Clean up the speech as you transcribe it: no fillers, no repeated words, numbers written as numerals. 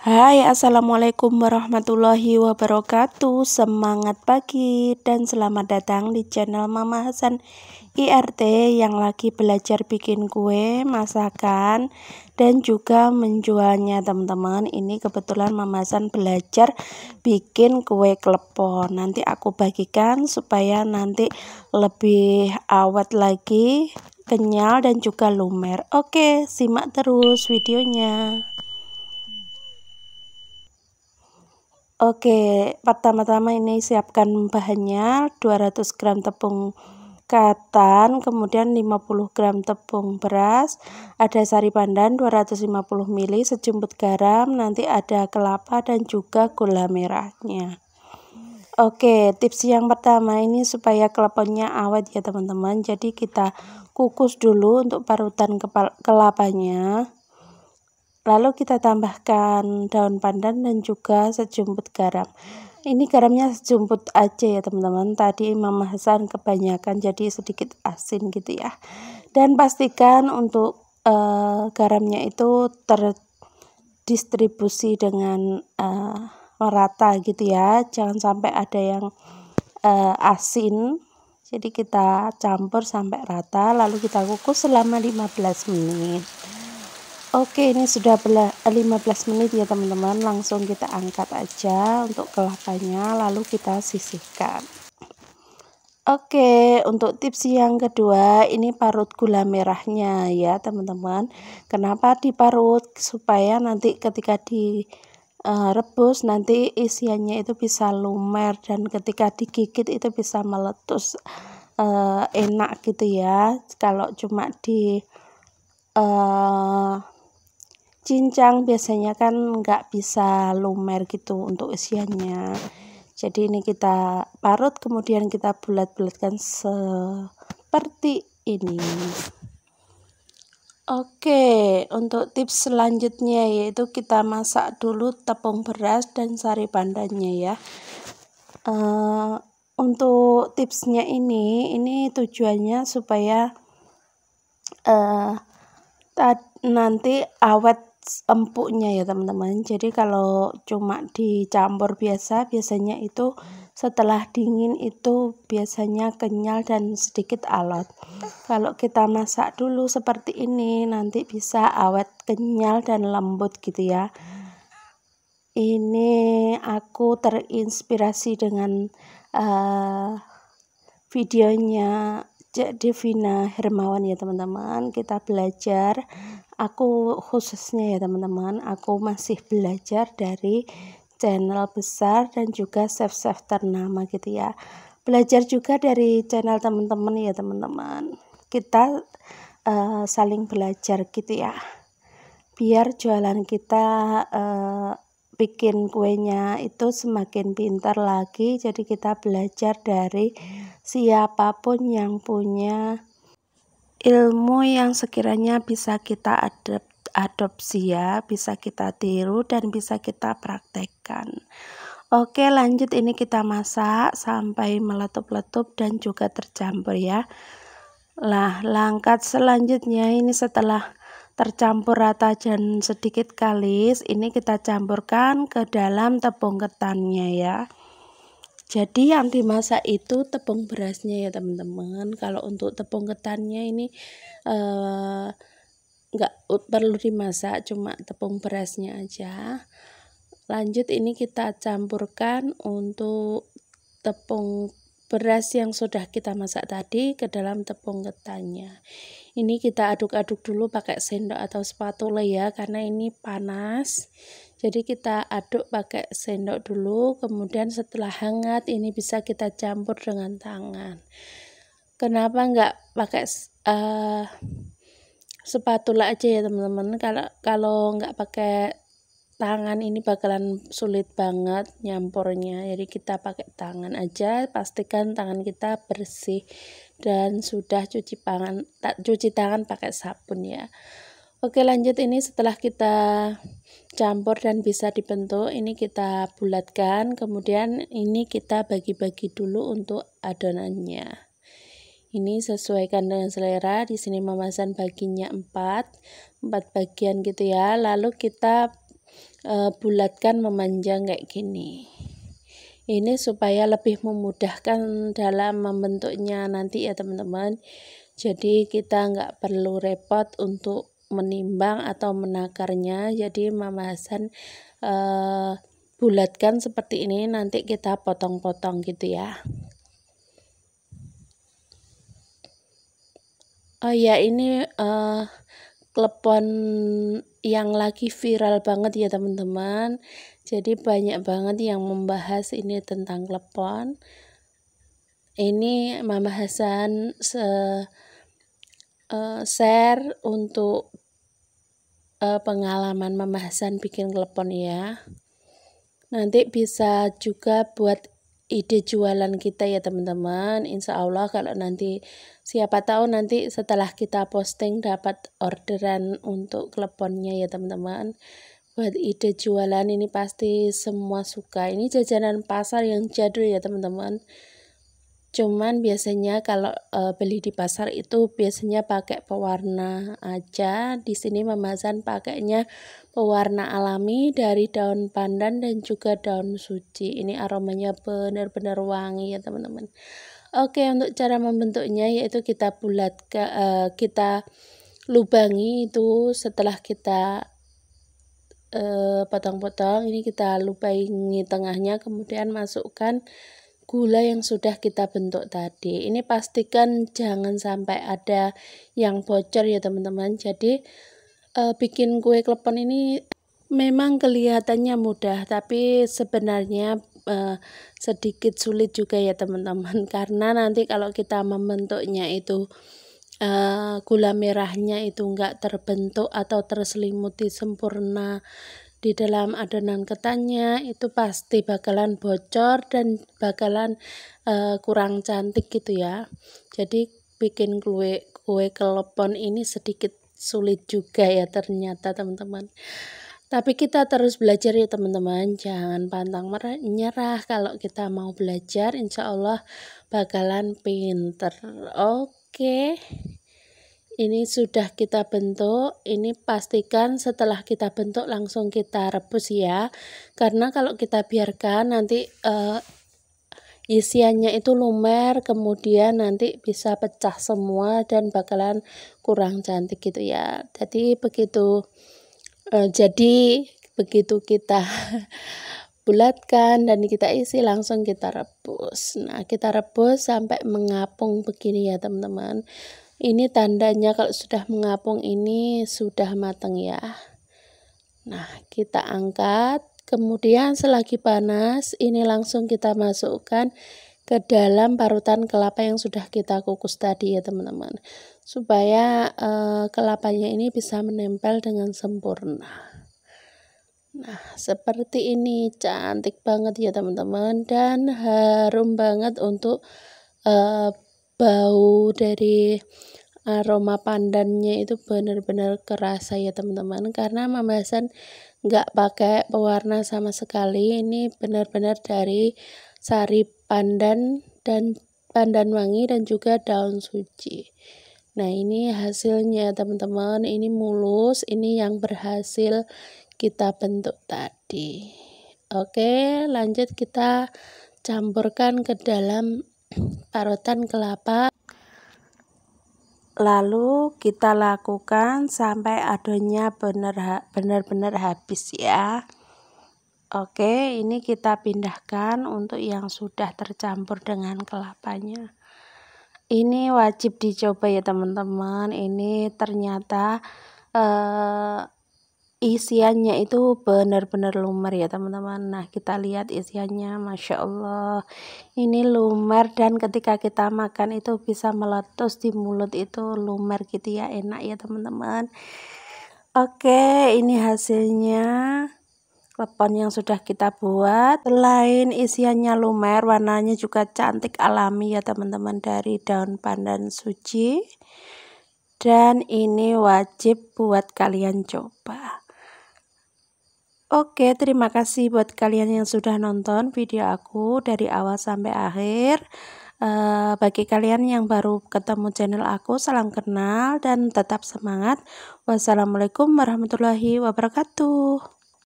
Hai, assalamualaikum warahmatullahi wabarakatuh. Semangat pagi dan selamat datang di channel Mama Hasan IRT yang lagi belajar bikin kue, masakan, dan juga menjualnya, teman-teman. Ini kebetulan Mama Hasan belajar bikin kue klepon. Nanti aku bagikan supaya nanti lebih awet lagi, kenyal, dan juga lumer. Oke, simak terus videonya. Oke, pertama-tama ini siapkan bahannya 200 gram tepung ketan, kemudian 50 gram tepung beras, ada sari pandan 250 ml, sejumput garam, nanti ada kelapa dan juga gula merahnya. Oke, tips yang pertama ini supaya kleponnya awet ya teman-teman. Jadi kita kukus dulu untuk parutan kelapanya. Lalu kita tambahkan daun pandan dan juga sejumput garam. Ini garamnya sejumput aja ya teman-teman. Tadi Mama Hasan kebanyakan jadi sedikit asin gitu ya. Dan pastikan untuk garamnya itu terdistribusi dengan merata gitu ya. Jangan sampai ada yang asin. Jadi kita campur sampai rata, lalu kita kukus selama 15 menit. Oke, ini sudah 15 menit ya teman-teman. Langsung kita angkat aja untuk kelapanya, lalu kita sisihkan. Oke, untuk tips yang kedua ini parut gula merahnya ya teman-teman. Kenapa diparut? Supaya nanti ketika direbus nanti isiannya itu bisa lumer dan ketika digigit itu bisa meletus, enak gitu ya. Kalau cuma di cincang biasanya kan nggak bisa lumer gitu untuk isiannya. Jadi ini kita parut kemudian kita bulat-bulatkan seperti ini. Oke, untuk tips selanjutnya yaitu kita masak dulu tepung beras dan sari pandannya ya. Untuk tipsnya ini tujuannya supaya nanti awet empuknya ya teman-teman. Jadi kalau cuma dicampur biasanya itu setelah dingin itu biasanya kenyal dan sedikit alot. Kalau kita masak dulu seperti ini nanti bisa awet, kenyal, dan lembut gitu ya. Ini aku terinspirasi dengan videonya Devina Hermawan ya teman-teman. Kita belajar, aku khususnya ya teman-teman, aku masih belajar dari channel besar dan juga chef-chef ternama gitu ya. Belajar juga dari channel teman-teman ya teman-teman. Kita saling belajar gitu ya, biar jualan kita bikin kuenya itu semakin pintar lagi. Jadi kita belajar dari siapapun yang punya ilmu yang sekiranya bisa kita adopsi ya, bisa kita tiru dan bisa kita praktekkan. Oke, lanjut, ini kita masak sampai meletup-letup dan juga tercampur ya. Nah, langkah selanjutnya ini setelah tercampur rata dan sedikit kalis, ini kita campurkan ke dalam tepung ketannya ya. Jadi yang dimasak itu tepung berasnya ya teman-teman. Kalau untuk tepung ketannya ini nggak perlu dimasak, cuma tepung berasnya aja. Lanjut, ini kita campurkan untuk tepung beras yang sudah kita masak tadi ke dalam tepung ketannya. Ini kita aduk-aduk dulu pakai sendok atau spatula ya, karena ini panas. Jadi kita aduk pakai sendok dulu, kemudian setelah hangat ini bisa kita campur dengan tangan. Kenapa nggak pakai spatula aja ya teman-teman? Kalau nggak pakai tangan ini bakalan sulit banget nyampurnya. Jadi kita pakai tangan aja, pastikan tangan kita bersih dan sudah cuci tangan pakai sabun ya. Oke, lanjut, ini setelah kita campur dan bisa dibentuk, ini kita bulatkan, kemudian ini kita bagi-bagi dulu untuk adonannya. Ini sesuaikan dengan selera. Di sini Mama Hasan baginya 4 bagian gitu ya. Lalu kita bulatkan memanjang kayak gini. Ini supaya lebih memudahkan dalam membentuknya nanti ya teman-teman. Jadi kita nggak perlu repot untuk menimbang atau menakarnya. Jadi Mama Hasan bulatkan seperti ini, nanti kita potong-potong gitu ya. Oh ya, ini klepon yang lagi viral banget ya teman-teman. Jadi banyak banget yang membahas ini tentang klepon. Ini Mama Hasan share untuk pengalaman Mama Hasan bikin klepon ya. Nanti bisa juga buat ide jualan kita ya teman-teman. Insya Allah kalau nanti siapa tahu nanti setelah kita posting dapat orderan untuk kleponnya ya teman-teman. Buat ide jualan ini pasti semua suka. Ini jajanan pasar yang jadul ya teman-teman. Cuman biasanya kalau beli di pasar itu biasanya pakai pewarna aja. Di sini Mama Hasan pakainya pewarna alami dari daun pandan dan juga daun suci. Ini aromanya benar-benar wangi ya teman-teman. Oke, untuk cara membentuknya yaitu kita kita lubangi itu setelah kita potong-potong. Ini kita lubangi tengahnya, kemudian masukkan gula yang sudah kita bentuk tadi. Ini pastikan jangan sampai ada yang bocor ya teman-teman. Jadi bikin kue klepon ini memang kelihatannya mudah, tapi sebenarnya sedikit sulit juga ya teman-teman. Karena nanti kalau kita membentuknya itu gula merahnya itu enggak terbentuk atau terselimuti sempurna di dalam adonan ketannya, itu pasti bakalan bocor dan bakalan kurang cantik gitu ya. Jadi bikin kue klepon ini sedikit sulit juga ya ternyata teman-teman. Tapi kita terus belajar ya teman-teman, jangan pantang menyerah. Kalau kita mau belajar insya Allah bakalan pinter. Oke. Ini sudah kita bentuk. Ini pastikan setelah kita bentuk langsung kita rebus ya. Karena kalau kita biarkan nanti isiannya itu lumer, kemudian nanti bisa pecah semua dan bakalan kurang cantik gitu ya. Jadi begitu kita bulatkan dan kita isi langsung kita rebus. Nah, kita rebus sampai mengapung begini ya teman-teman. Ini tandanya kalau sudah mengapung ini sudah matang ya. Nah, kita angkat. Kemudian selagi panas, ini langsung kita masukkan ke dalam parutan kelapa yang sudah kita kukus tadi ya teman-teman. Supaya kelapanya ini bisa menempel dengan sempurna. Nah, seperti ini cantik banget ya teman-teman. Dan harum banget untuk bau dari aroma pandannya itu benar-benar kerasa ya teman-teman. Karena Mama Hasan nggak pakai pewarna sama sekali. Ini benar-benar dari sari pandan dan pandan wangi dan juga daun suci. Nah, ini hasilnya teman-teman. Ini mulus, ini yang berhasil kita bentuk tadi. Oke, lanjut kita campurkan ke dalam parutan kelapa. Lalu kita lakukan sampai adonnya benar-benar habis ya. Oke, ini kita pindahkan untuk yang sudah tercampur dengan kelapanya. Ini wajib dicoba ya teman-teman. Ini ternyata isiannya itu benar-benar lumer ya teman-teman. Nah, kita lihat isiannya, Masya Allah ini lumer, dan ketika kita makan itu bisa meletus di mulut, itu lumer gitu ya, enak ya teman-teman. Oke, ini hasilnya klepon yang sudah kita buat. Selain isiannya lumer, warnanya juga cantik alami ya teman-teman, dari daun pandan suci. Dan ini wajib buat kalian coba. Oke, terima kasih buat kalian yang sudah nonton video aku dari awal sampai akhir. Bagi kalian yang baru ketemu channel aku, salam kenal dan tetap semangat. Wassalamualaikum warahmatullahi wabarakatuh.